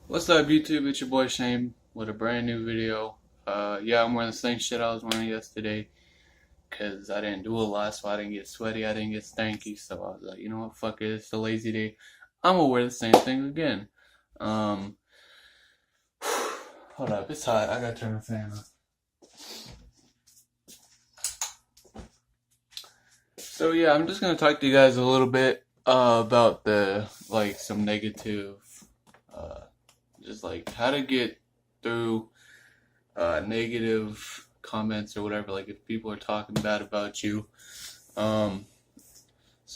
What's up, YouTube? It's your boy Shane with a brand new video. Yeah, I'm wearing the same shit I was wearing yesterday because I didn't do a lot, so I didn't get sweaty, I didn't get stanky. So I was like, you know what, fuck it, it's a lazy day. I'm gonna wear the same thing again. Um, Hold up, it's hot. I gotta turn the fan on. So yeah, I'm just gonna talk to you guys a little bit about some negative, uh, just like how to get through negative comments or whatever, like if people are talking bad about you. Um,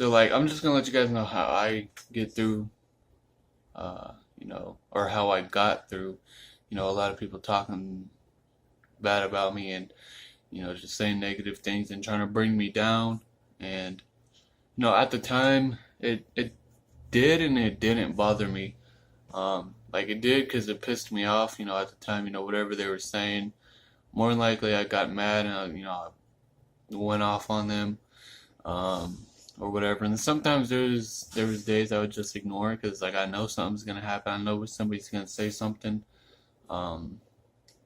I'm just gonna let you guys know how I get through, or how I got through, a lot of people talking bad about me and, just saying negative things and trying to bring me down. And, at the time, it did and it didn't bother me. Like it did because it pissed me off, at the time, whatever they were saying. More than likely, I got mad and, I went off on them, or whatever. And sometimes there was days I would just ignore it because like I know something's gonna happen. I know somebody's gonna say something, um,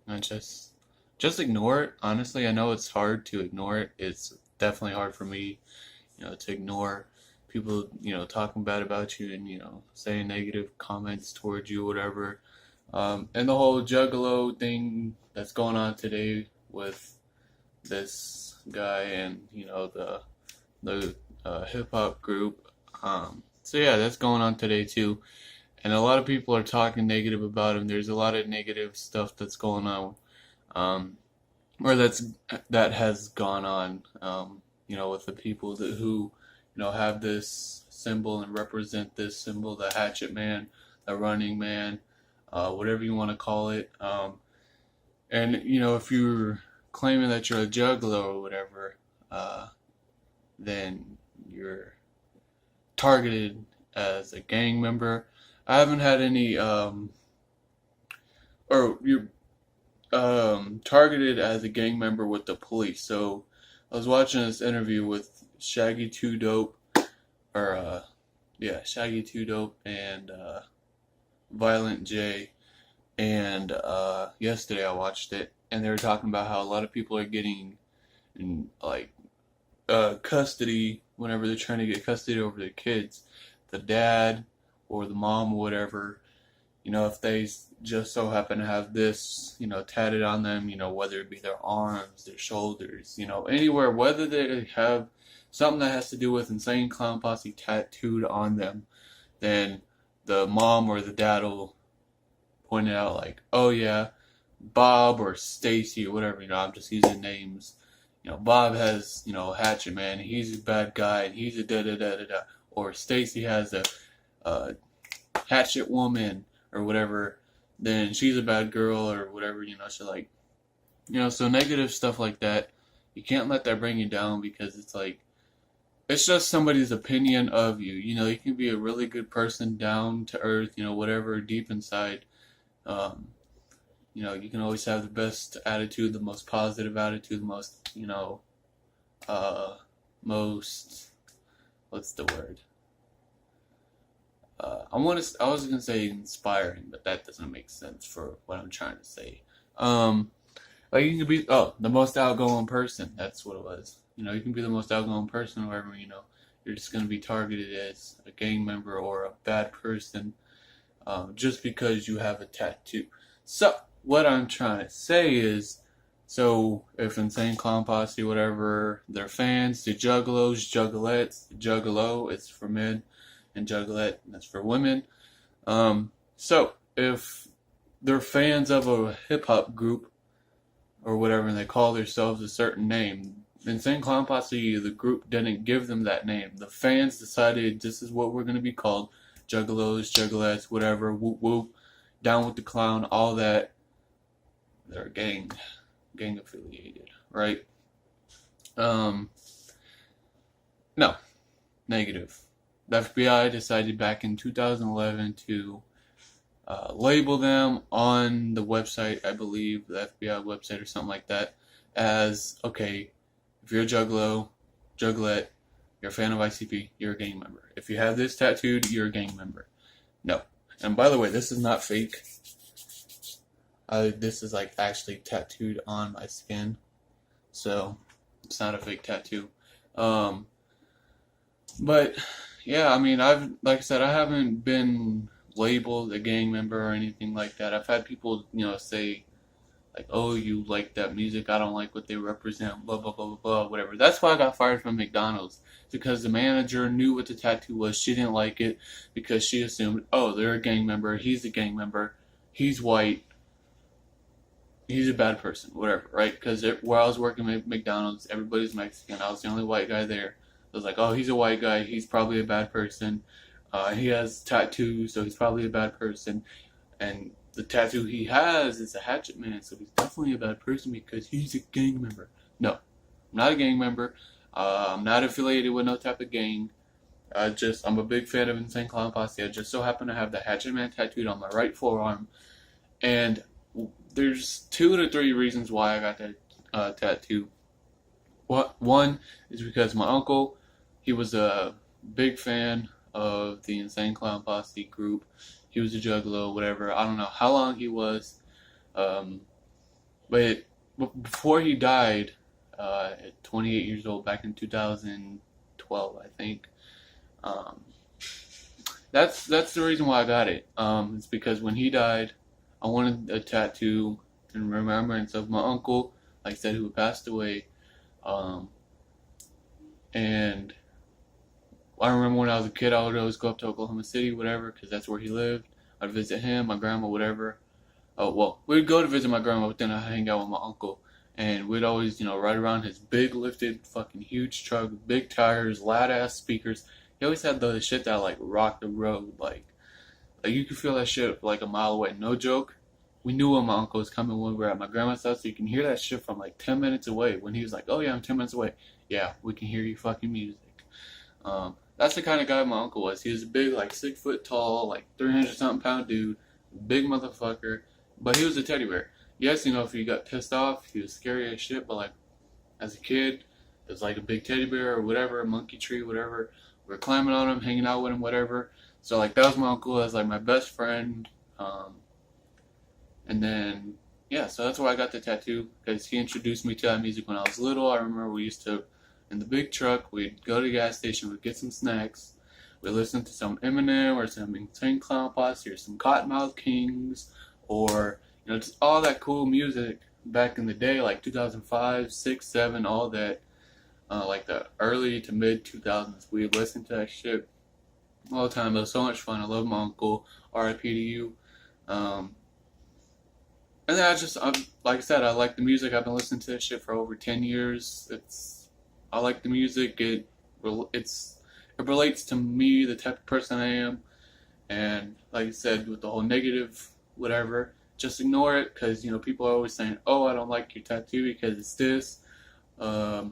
and just ignore it. Honestly, I know it's hard to ignore it. It's definitely hard for me, to ignore people, talking bad about you and saying negative comments towards you, whatever. And the whole Juggalo thing that's going on today with this guy and the hip hop group. So yeah, that's going on today too, and a lot of people are talking negative about him. There's a lot of negative stuff that's going on, um, or that has gone on. With the people who have this symbol and represent this symbol, the Hatchet Man, the Running Man, whatever you want to call it. And if you're claiming that you're a juggalo or whatever, then you're targeted as a gang member. I haven't had any, or you're targeted as a gang member with the police. So I was watching this interview with Shaggy 2 Dope, or Shaggy 2 Dope and Violent J. And yesterday I watched it, and they were talking about how a lot of people are getting in custody whenever they're trying to get custody over their kids. The dad or the mom or whatever, if they just so happen to have this, tatted on them, whether it be their arms, their shoulders, anywhere, whether they have something that has to do with Insane Clown Posse tattooed on them, then the mom or the dad will point it out like, oh yeah, Bob or Stacy or whatever, I'm just using names. Bob has, Hatchet Man, he's a bad guy, and he's a da da da da da. Or Stacy has a Hatchet Woman or whatever, then she's a bad girl or whatever, so like, so negative stuff like that, you can't let that bring you down because it's like, it's just somebody's opinion of you. You can be a really good person, down to earth, whatever, deep inside. Um, you can always have the best attitude, the most positive attitude, the most, most, what's the word? I was gonna say inspiring, but that doesn't make sense for what I'm trying to say. Like you can be, the most outgoing person. That's what it was. You can be the most outgoing person, wherever, you're just gonna be targeted as a gang member or a bad person, just because you have a tattoo. So, what I'm trying to say is, so if Insane Clown Posse, whatever, they're fans, the Juggalos, Juggalettes, Juggalo, it's for men, and Juggalette, that's for women. So if they're fans of a hip hop group or whatever, and they call themselves a certain name, Insane Clown Posse, the group, didn't give them that name. The fans decided this is what we're going to be called: Juggalos, Juggalettes, whatever, whoop whoop, down with the clown, all that. They're gang affiliated, right? No, negative. The FBI decided back in 2011 to label them on the website, I believe, the FBI website or something like that, as, okay, if you're a Juggalo, Juggalette, you're a fan of ICP, you're a gang member. If you have this tattooed, you're a gang member. No. And by the way, this is not fake. This is like actually tattooed on my skin, so it's not a fake tattoo. Um, but yeah, I mean, like I said, I haven't been labeled a gang member or anything like that. I've had people, say like, "Oh, you like that music? I don't like what they represent." Blah blah blah blah blah. Whatever. That's why I got fired from McDonald's. It's because the manager knew what the tattoo was. She didn't like it because she assumed, "Oh, they're a gang member. He's a gang member. He's white. He's a bad person." Whatever, right? Because where I was working at McDonald's, everybody's Mexican. I was the only white guy there. I was like, "Oh, he's a white guy. He's probably a bad person. He has tattoos, so he's probably a bad person." And the tattoo he has is a hatchet man, so he's definitely a bad person because he's a gang member. No, I'm not a gang member. I'm not affiliated with no type of gang. I'm a big fan of Insane Clown Posse. I just so happen to have the hatchet man tattooed on my right forearm. And there's 2 to 3 reasons why I got that tattoo. One is because my uncle, he was a big fan of the Insane Clown Posse group. He was a Juggalo, whatever. I don't know how long he was, but before he died, at 28 years old, back in 2012, I think. Um, that's the reason why I got it. It's because when he died, I wanted a tattoo in remembrance of my uncle, like I said, who passed away. Um, and I remember when I was a kid, I would always go up to Oklahoma City, whatever, because that's where he lived. I'd visit him, my grandma, whatever. Oh, well, we'd go to visit my grandma, but then I'd hang out with my uncle. And we'd always, ride around his big lifted, fucking huge truck, big tires, loud ass speakers. He always had the shit that, like, rocked the road. Like you could feel that shit, like, a mile away. No joke. We knew when my uncle was coming when we were at my grandma's house, so you can hear that shit from, like, 10 minutes away. When he was like, "Oh, yeah, I'm 10 minutes away." Yeah, we can hear your fucking music. That's the kind of guy my uncle was. He was a big, like, 6 foot tall, like 300-something pound dude, big motherfucker, but he was a teddy bear. Yes, if you got pissed off, he was scary as shit, but, like, as a kid, it was like a big teddy bear or whatever, a monkey tree, whatever. We were climbing on him, hanging out with him, whatever. So, like, that was my uncle as, like, my best friend. And then, yeah, so that's why I got the tattoo, because he introduced me to that music when I was little. I remember we used to, in the big truck, we'd go to the gas station, we'd get some snacks, we'd listen to some Eminem or some Insane Clown Posse or some Cottonmouth Kings or, just all that cool music back in the day, like 2005, 6, 7, all that, like the early to mid 2000s. We'd listen to that shit all the time. It was so much fun. I love my uncle. R.I.P. to you. And then like I said, I like the music. I've been listening to this shit for over 10 years. I like the music. It relates to me, the type of person I am. And like I said, with the whole negative, whatever, just ignore it, because people are always saying, "Oh, I don't like your tattoo because it's this," or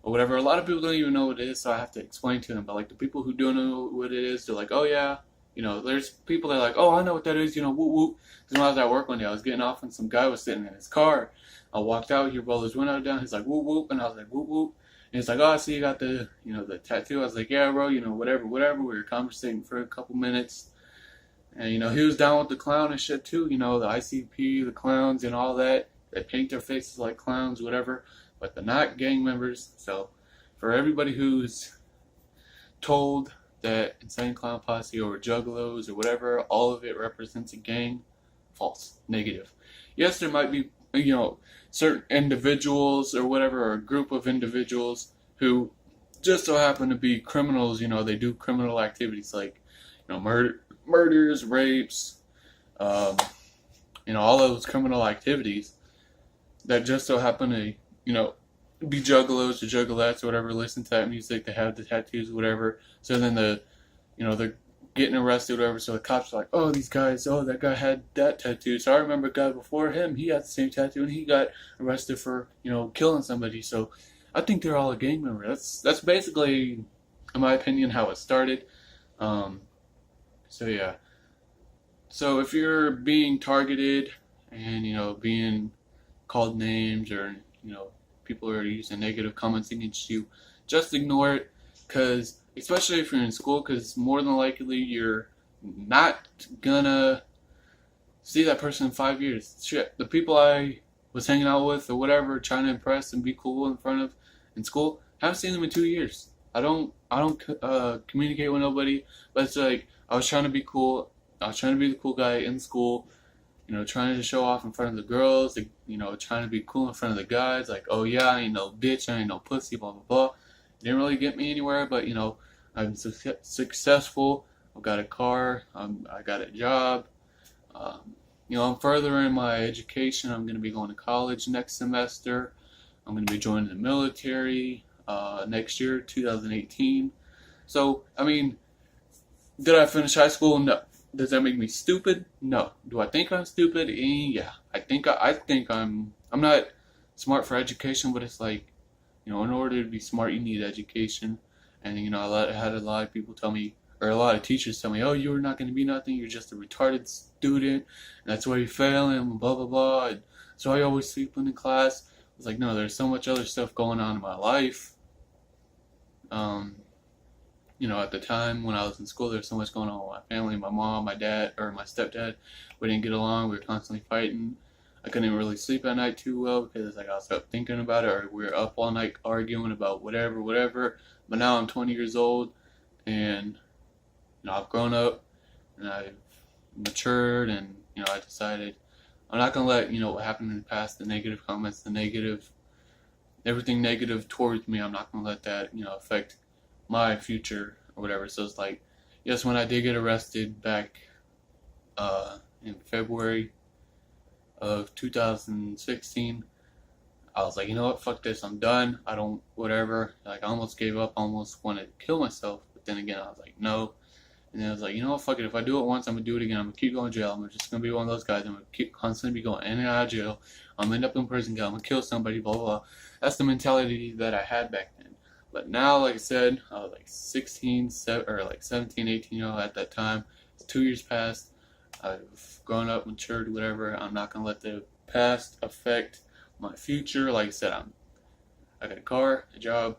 whatever. A lot of people don't even know what it is, so I have to explain to them. But like the people who do know what it is, they're like, "Oh yeah." There's people that are like, "Oh, I know what that is," whoop whoop. Because when I was at work one day, I was getting off and some guy was sitting in his car. I walked out, he rolled his window down, he's like, "Whoop whoop," and I was like, "Whoop whoop." And he's like, "Oh, I see you got the, the tattoo." I was like, "Yeah, bro, whatever, whatever." We were conversating for a couple minutes. And, he was down with the clown and shit too, the ICP, the clowns and all that. They paint their faces like clowns, whatever. But they're not gang members. So, for everybody who's told that Insane Clown Posse or Juggalos or whatever, all of it represents a gang, false, negative. Yes, there might be, certain individuals or whatever, or a group of individuals who just so happen to be criminals. They do criminal activities like, murders, rapes, all those criminal activities that just so happen to, be juggalos or juggalettes or whatever, listen to that music, they have the tattoos, whatever. So then they're getting arrested, whatever. So the cops are like, "Oh, these guys, oh, that guy had that tattoo. So I remember a guy before him, he had the same tattoo and he got arrested for, killing somebody. So I think they're all a gang member." That's basically, in my opinion, how it started. So yeah. So if you're being targeted and, being called names or, people are using negative comments against you, just ignore it, because especially if you're in school, because more than likely you're not gonna see that person in 5 years. Shit, the people I was hanging out with or whatever, trying to impress and be cool in front of in school, haven't seen them in 2 years. I don't communicate with nobody, but it's like I was trying to be cool. I was trying to be the cool guy in school, trying to show off in front of the girls, trying to be cool in front of the guys, like, oh yeah, I ain't no bitch, I ain't no pussy, blah, blah, blah. It didn't really get me anywhere, but, I'm successful, I've got a car, I got a job, I'm furthering my education, I'm going to be going to college next semester, I'm going to be joining the military next year, 2018, so, I mean, did I finish high school? No. Does that make me stupid? No. Do I think I'm stupid? Yeah. I think I'm not smart for education, but it's like, in order to be smart, you need education. And, I had a lot of people tell me, or a lot of teachers tell me, oh, you're not going to be nothing. You're just a retarded student. And that's why you're failing, and blah, blah, blah. And that's why you're always sleeping in class. I was like, no, there's so much other stuff going on in my life. At the time when I was in school, there was so much going on with my family, my mom, my dad, or my stepdad. We didn't get along. We were constantly fighting. I couldn't really sleep at night too well because I was up thinking about it, or we were up all night arguing about whatever. But now I'm 20 years old, and I've grown up, and I've matured, and I decided I'm not gonna let what happened in the past, the negative comments, everything negative towards me. I'm not gonna let that affect my future or whatever. So it's like, yes, when I did get arrested back in February of 2016, I was like, you know what, fuck this, I'm done. I don't, whatever. Like, I almost gave up, almost wanted to kill myself. But then again, I was like, no. And then I was like, you know what, fuck it. If I do it once, I'm going to do it again. I'm going to keep going to jail. I'm just going to be one of those guys. I'm going to keep constantly be going in and out of jail. I'm going to end up in prison. I'm going to kill somebody, blah, blah, blah. That's the mentality that I had back then. But now, like I said, I was like 17, 18 at that time. It's 2 years past. I've grown up, matured, whatever. I'm not going to let the past affect my future. Like I said, I got a car, a job.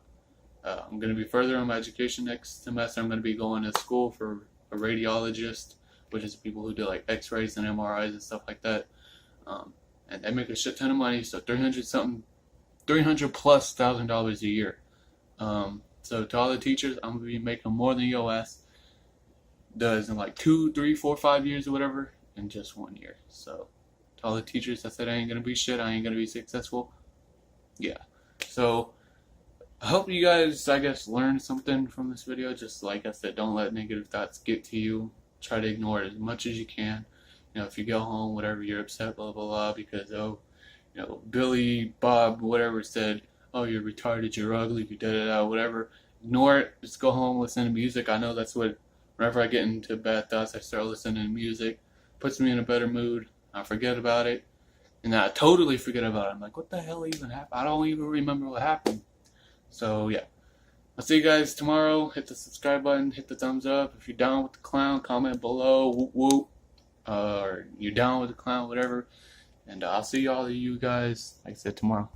I'm going to be further on my education next semester. I'm going to be going to school for a radiologist, which is people who do like x-rays and MRIs and stuff like that. And they make a shit ton of money, so $300 plus thousand a year. So to all the teachers, I'm going to be making more than your ass does in like 2, 3, 4, 5 years or whatever in just 1 year. So to all the teachers that said I ain't going to be shit, I ain't going to be successful, yeah. So I hope you guys, I guess, learned something from this video. Just like I said, don't let negative thoughts get to you. Try to ignore it as much as you can. If you go home, whatever, you're upset, blah, blah, blah, because, Billy, Bob, whatever said, oh, you're retarded, you're ugly, you da-da-da, whatever. Ignore it. Just go home, listen to music. I know that's what, whenever I get into bad thoughts, I start listening to music. Puts me in a better mood. I forget about it. And I totally forget about it. I'm like, what the hell even happened? I don't even remember what happened. So, yeah. I'll see you guys tomorrow. Hit the subscribe button. Hit the thumbs up. If you're down with the clown, comment below. Whoop, whoop. Or you're down with the clown, whatever. And I'll see all of you guys, like I said, tomorrow.